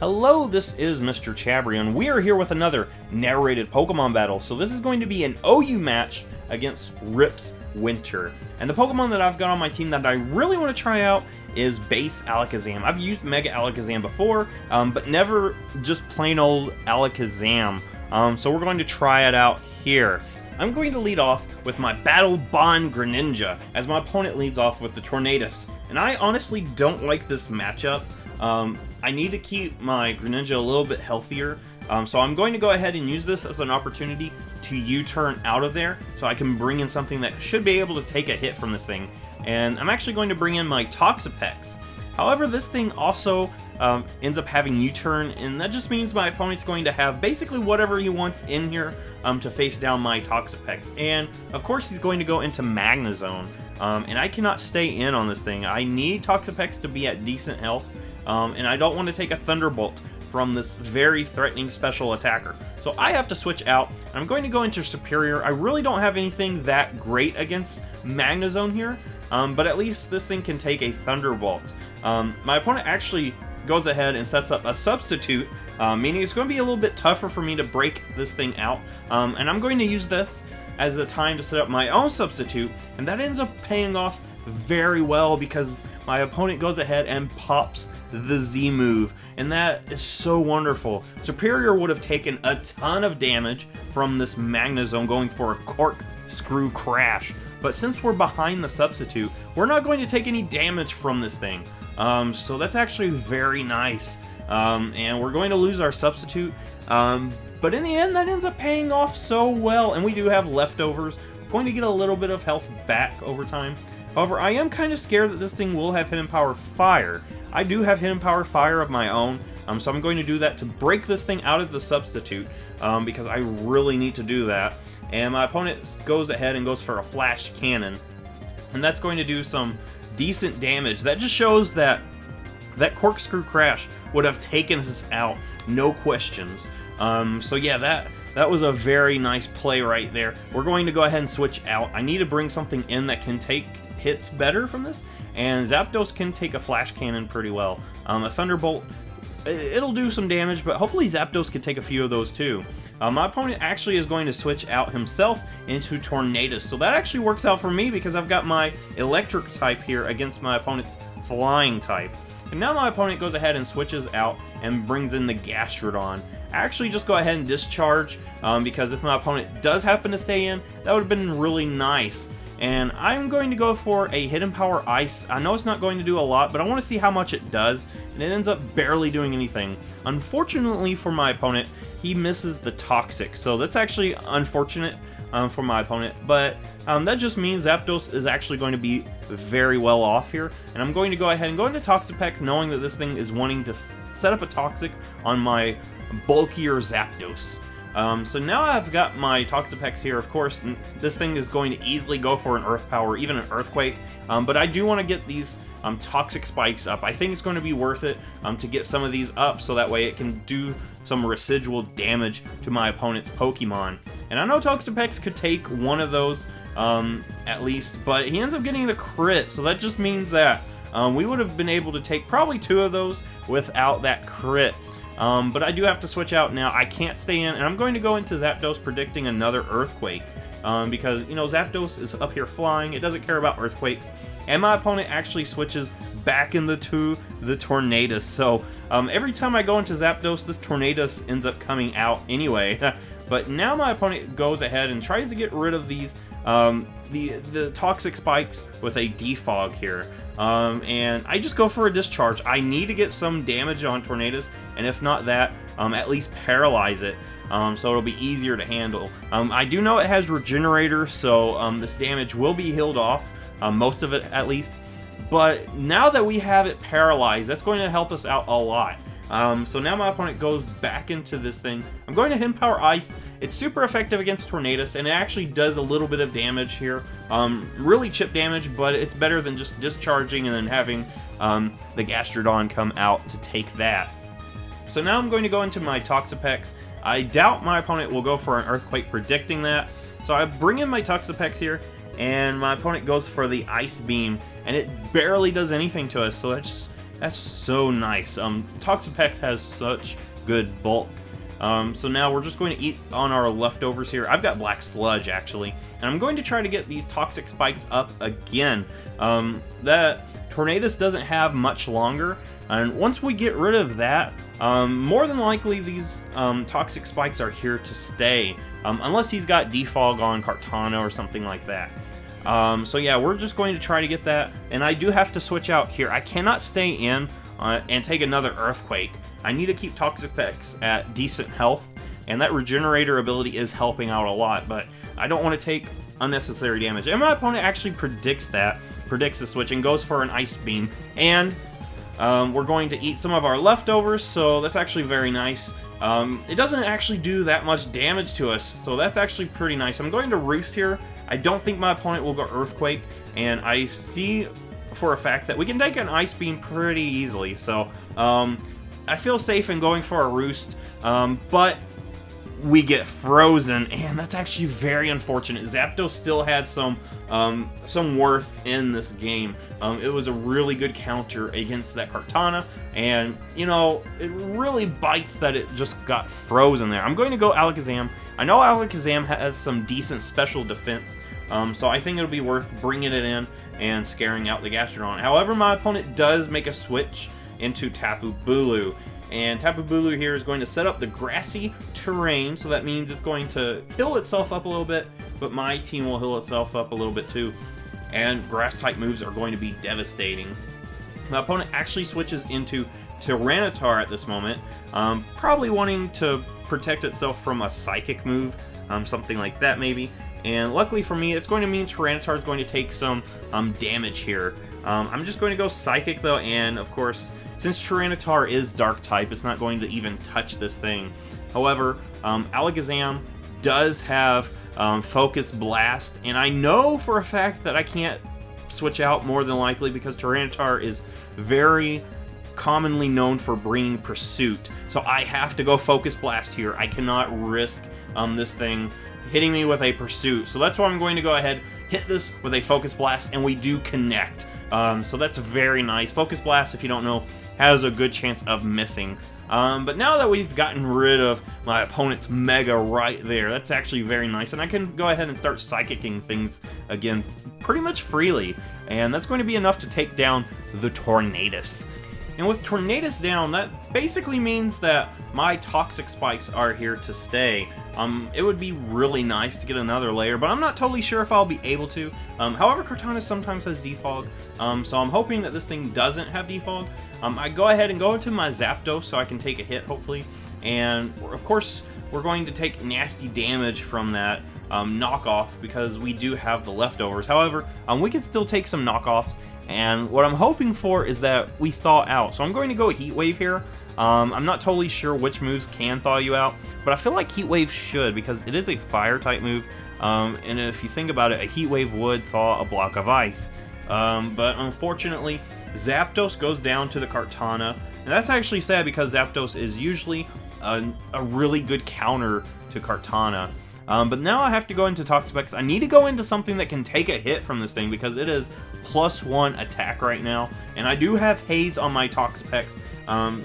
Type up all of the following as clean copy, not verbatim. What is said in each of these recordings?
Hello, this is Mr. Chabry, and we are here with another narrated Pokemon battle. So this is going to be an OU match against Ripz Winter. And the Pokemon that I've got on my team that I really want to try out is base Alakazam. I've used Mega Alakazam before, but never just plain old Alakazam. So we're going to try it out here. I'm going to lead off with my Battle Bond Greninja, as my opponent leads off with the Tornadus. And I honestly don't like this matchup. I need to keep my Greninja a little bit healthier, so I'm going to go ahead and use this as an opportunity to U-turn out of there, so I can bring in something that should be able to take a hit from this thing. And I'm actually going to bring in my Toxapex. However, this thing also ends up having U-turn, and that just means my opponent's going to have basically whatever he wants in here to face down my Toxapex. And of course he's going to go into Magnezone, and I cannot stay in on this thing. I need Toxapex to be at decent health, and I don't want to take a Thunderbolt from this very threatening special attacker. So I have to switch out. I'm going to go into Superior. I really don't have anything that great against Magnezone here, but at least this thing can take a Thunderbolt. My opponent actually goes ahead and sets up a Substitute, meaning it's going to be a little bit tougher for me to break this thing out, and I'm going to use this as a time to set up my own Substitute, and that ends up paying off very well because my opponent goes ahead and pops the Z move, and that is so wonderful. Superior would have taken a ton of damage from this Magnezone going for a Corkscrew Crash, but since we're behind the Substitute, we're not going to take any damage from this thing. So that's actually very nice, and we're going to lose our Substitute, but in the end that ends up paying off so well, and we do have leftovers. We're going to get a little bit of health back over time. However, I am kind of scared that this thing will have Hidden Power Fire. I do have Hidden Power Fire of my own, so I'm going to do that to break this thing out of the Substitute, because I really need to do that. And my opponent goes ahead and goes for a Flash Cannon, and that's going to do some decent damage. That just shows that that Corkscrew Crash would have taken us out, no questions. So yeah, that was a very nice play right there. We're going to go ahead and switch out. I need to bring something in that can take hits better from this, and Zapdos can take a Flash Cannon pretty well. A Thunderbolt, it'll do some damage, but hopefully Zapdos can take a few of those too. My opponent actually is going to switch out himself into Tornadus, so that actually works out for me because I've got my Electric type here against my opponent's Flying type. And now my opponent goes ahead and switches out and brings in the Gastrodon. I actually just go ahead and discharge, because if my opponent does happen to stay in, that would have been really nice. And I'm going to go for a Hidden Power Ice. I know it's not going to do a lot, but I want to see how much it does, and it ends up barely doing anything. Unfortunately for my opponent, he misses the Toxic, so that's actually unfortunate for my opponent, but that just means Zapdos is actually going to be very well off here, and I'm going to go ahead and go into Toxapex knowing that this thing is wanting to set up a Toxic on my bulkier Zapdos. So now I've got my Toxapex here. Of course, this thing is going to easily go for an Earth Power, even an Earthquake, but I do want to get these Toxic Spikes up. I think it's going to be worth it to get some of these up so that way it can do some residual damage to my opponent's Pokemon. And I know Toxapex could take one of those at least, but he ends up getting the crit, so that just means that we would have been able to take probably two of those without that crit. But I do have to switch out now. I can't stay in, and I'm going to go into Zapdos predicting another Earthquake, because, you know, Zapdos is up here flying. It doesn't care about Earthquakes, and my opponent actually switches back into the Tornadus. So every time I go into Zapdos, this Tornadus ends up coming out anyway. But now my opponent goes ahead and tries to get rid of these the Toxic Spikes with a Defog here. And I just go for a Discharge. I need to get some damage on Tornadus, and if not that, at least paralyze it, so it'll be easier to handle. I do know it has Regenerator, so this damage will be healed off, most of it at least. But now that we have it paralyzed, that's going to help us out a lot. So now my opponent goes back into this thing. I'm going to Hidden Power Ice. It's super effective against Tornadus, and it actually does a little bit of damage here. Really chip damage, but it's better than just discharging and then having the Gastrodon come out to take that. So now I'm going to go into my Toxapex. I doubt my opponent will go for an Earthquake predicting that. So I bring in my Toxapex here, and my opponent goes for the Ice Beam, and it barely does anything to us, so that's That's so nice. Toxapex has such good bulk. So now we're just going to eat on our leftovers here. I've got Black Sludge, actually. And I'm going to try to get these Toxic Spikes up again. That Tornadus doesn't have much longer. And once we get rid of that, more than likely these Toxic Spikes are here to stay. Unless he's got Defog on Kartana or something like that. So yeah, we're just going to try to get that. And I do have to switch out here. I cannot stay in and take another Earthquake. I need to keep Toxapex at decent health, and that Regenerator ability is helping out a lot, but I don't want to take unnecessary damage. And my opponent actually predicts the switch, and goes for an Ice Beam, and we're going to eat some of our leftovers, so that's actually very nice. It doesn't actually do that much damage to us, so that's actually pretty nice. I'm going to Roost here. I don't think my opponent will go Earthquake, and I see for a fact that we can take an Ice Beam pretty easily, so I feel safe in going for a Roost, but we get frozen, and that's actually very unfortunate. Zapdos still had some worth in this game. It was a really good counter against that Kartana, and, you know, it really bites that it just got frozen there. I'm going to go Alakazam. I know Alakazam has some decent special defense, so I think it'll be worth bringing it in and scaring out the Gastrodon. However, my opponent does make a switch into Tapu Bulu. And Tapu Bulu here is going to set up the grassy terrain, so that means it's going to heal itself up a little bit, but my team will heal itself up a little bit too. And grass-type moves are going to be devastating. My opponent actually switches into Tyranitar at this moment, probably wanting to protect itself from a Psychic move, something like that maybe. And luckily for me, it's going to mean Tyranitar is going to take some damage here. I'm just going to go Psychic though, and of course, since Tyranitar is Dark-type, it's not going to even touch this thing. However, Alakazam does have Focus Blast, and I know for a fact that I can't switch out more than likely because Tyranitar is very commonly known for bringing Pursuit. So I have to go Focus Blast here. I cannot risk this thing hitting me with a Pursuit. So that's why I'm going to go ahead, hit this with a Focus Blast, and we do connect. So that's very nice. Focus Blast, if you don't know, has a good chance of missing. But now that we've gotten rid of my opponent's Mega right there, that's actually very nice. And I can go ahead and start Psychicking things again pretty much freely. And that's going to be enough to take down the Tornadus. And with Tornadus down, that basically means that my Toxic Spikes are here to stay. It would be really nice to get another layer, but I'm not totally sure if I'll be able to. However, Kartana sometimes has Defog, so I'm hoping that this thing doesn't have Defog. I go ahead and go into my Zapdos so I can take a hit, hopefully. And, of course, we're going to take nasty damage from that knockoff because we do have the leftovers. However, we can still take some knockoffs. And what I'm hoping for is that we thaw out. So I'm going to go Heat Wave here. I'm not totally sure which moves can thaw you out, but I feel like Heat Wave should because it is a Fire-type move. And if you think about it, a Heat Wave would thaw a block of ice. But unfortunately, Zapdos goes down to the Kartana. And that's actually sad because Zapdos is usually a really good counter to Kartana. But now I have to go into Toxapex. I need to go into something that can take a hit from this thing because it is +1 attack right now. And I do have Haze on my Toxapex.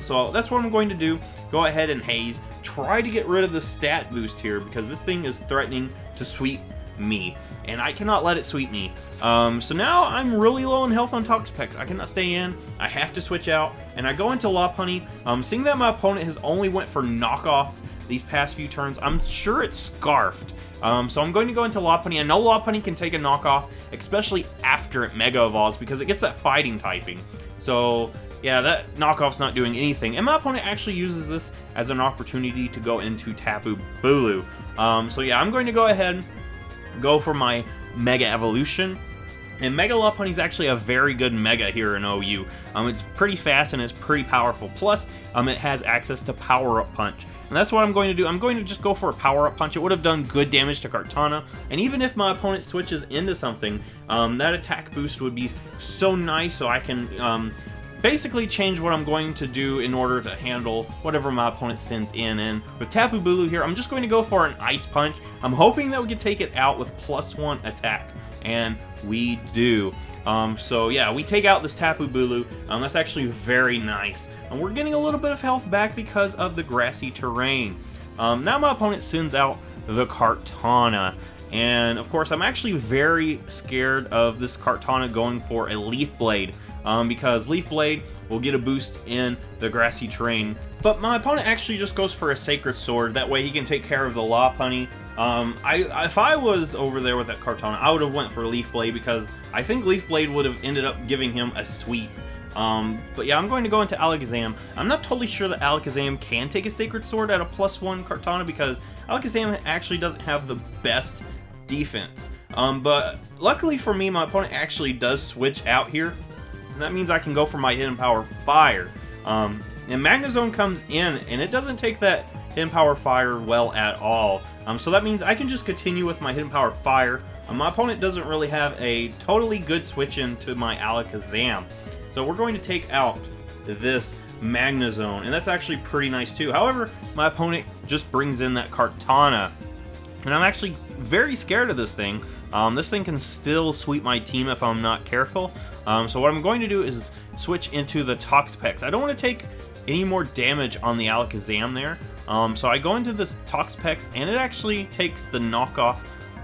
So that's what I'm going to do. Go ahead and Haze. Try to get rid of the stat boost here because this thing is threatening to sweep me. And I cannot let it sweep me. So now I'm really low on health on Toxapex. I cannot stay in. I have to switch out. And I go into Lopunny. Seeing that my opponent has only went for knockoff these past few turns, I'm sure it's Scarfed. So I'm going to go into Lopunny. I know Lopunny can take a knockoff, especially after it Mega Evolves, because it gets that fighting typing. So yeah, that knockoff's not doing anything. And my opponent actually uses this as an opportunity to go into Tapu Bulu. So yeah, I'm going to go ahead, go for my Mega Evolution. And Mega Lopunny is actually a very good Mega here in OU. It's pretty fast and it's pretty powerful. Plus, it has access to Power Up Punch. And that's what I'm going to do. I'm going to just go for a Power Up Punch. It would have done good damage to Kartana. And even if my opponent switches into something, that attack boost would be so nice so I can basically change what I'm going to do in order to handle whatever my opponent sends in. And with Tapu Bulu here, I'm just going to go for an Ice Punch. I'm hoping that we can take it out with +1 attack. and we do. So yeah, we take out this Tapu Bulu. That's actually very nice. And we're getting a little bit of health back because of the grassy terrain. Now my opponent sends out the Kartana. And of course, I'm actually very scared of this Kartana going for a Leaf Blade. Because Leaf Blade will get a boost in the grassy terrain. But my opponent actually just goes for a Sacred Sword. That way he can take care of the Lopunny. If I was over there with that Kartana, I would have went for Leaf Blade because I think Leaf Blade would have ended up giving him a sweep. But yeah, I'm going to go into Alakazam. I'm not totally sure that Alakazam can take a Sacred Sword at a +1 Kartana because Alakazam actually doesn't have the best defense. But luckily for me, my opponent actually does switch out here. And that means I can go for my Hidden Power Fire. And Magnezone comes in, and it doesn't take that Hidden Power Fire well at all. So that means I can just continue with my Hidden Power Fire. My opponent doesn't really have a totally good switch into my Alakazam. So we're going to take out this Magnezone, and that's actually pretty nice too. However, my opponent just brings in that Kartana. And I'm actually very scared of this thing. This thing can still sweep my team if I'm not careful. So what I'm going to do is switch into the Toxapex. I don't want to take any more damage on the Alakazam there. So I go into this Toxapex, and it actually takes the knockoff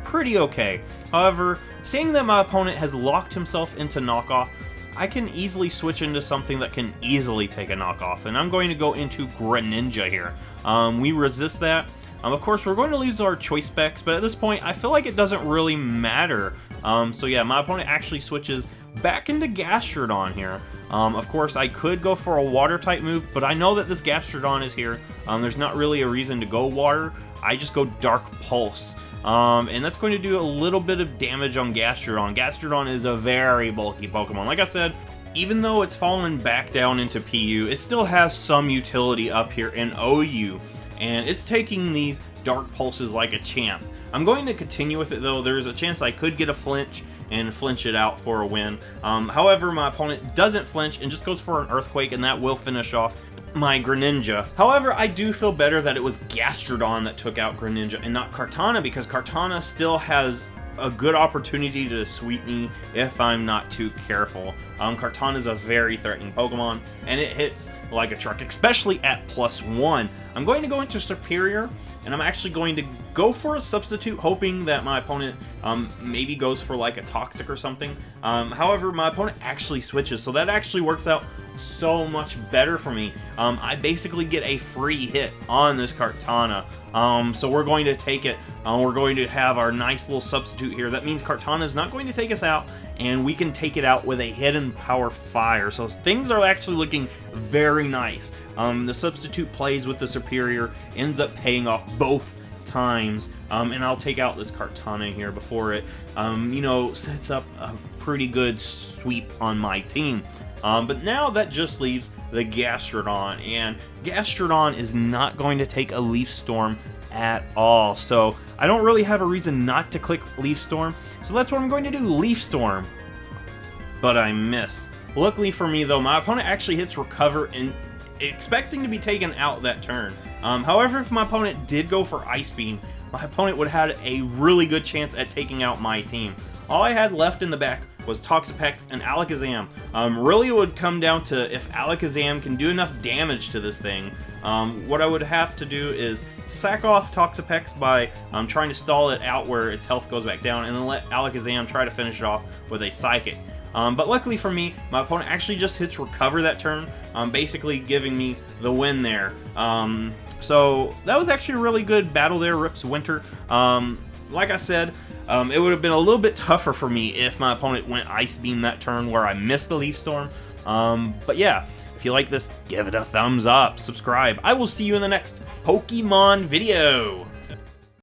pretty okay. However, seeing that my opponent has locked himself into knockoff, I can easily switch into something that can easily take a knockoff. And I'm going to go into Greninja here. We resist that. Of course, we're going to lose our choice specs, but at this point, I feel like it doesn't really matter. So yeah, my opponent actually switches back into Gastrodon here. Of course, I could go for a water-type move, but I know that this Gastrodon is here. There's not really a reason to go water. I just go Dark Pulse. And that's going to do a little bit of damage on Gastrodon. Gastrodon is a very bulky Pokemon. Like I said, even though it's fallen back down into PU, it still has some utility up here in OU. And it's taking these Dark Pulses like a champ. I'm going to continue with it though. There's a chance I could get a flinch and flinch it out for a win. However, my opponent doesn't flinch and just goes for an Earthquake, and that will finish off my Greninja. However, I do feel better that it was Gastrodon that took out Greninja and not Kartana, because Kartana still has a good opportunity to sweep me if I'm not too careful. Kartana is a very threatening Pokemon, and it hits like a truck, especially at +1. I'm going to go into Superior, and I'm actually going to go for a substitute, hoping that my opponent maybe goes for like a Toxic or something. However, my opponent actually switches, so that actually works out so much better for me. I basically get a free hit on this Kartana. So we're going to take it. We're going to have our nice little substitute here. That means Kartana is not going to take us out, and we can take it out with a Hidden Power Fire. So things are actually looking very nice. The substitute plays with the Superior, ends up paying off both times, and I'll take out this Kartana here before it, sets up a pretty good sweep on my team. But now that just leaves the Gastrodon, and Gastrodon is not going to take a Leaf Storm at all, so I don't really have a reason not to click Leaf Storm, so that's what I'm going to do, Leaf Storm. But I miss. Luckily for me though, my opponent actually hits Recover, and expecting to be taken out that turn. However, if my opponent did go for Ice Beam, my opponent would have had a really good chance at taking out my team. All I had left in the back was Toxapex and Alakazam. Really it would come down to if Alakazam can do enough damage to this thing. What I would have to do is sack off Toxapex by trying to stall it out where its health goes back down, and then let Alakazam try to finish it off with a Psychic. But luckily for me, my opponent actually just hits Recover that turn, basically giving me the win there. So that was actually a really good battle there, Ripz Winter. Like I said, it would have been a little bit tougher for me if my opponent went Ice Beam that turn where I missed the Leaf Storm. But yeah, if you like this, give it a thumbs up, subscribe. I will see you in the next Pokemon video.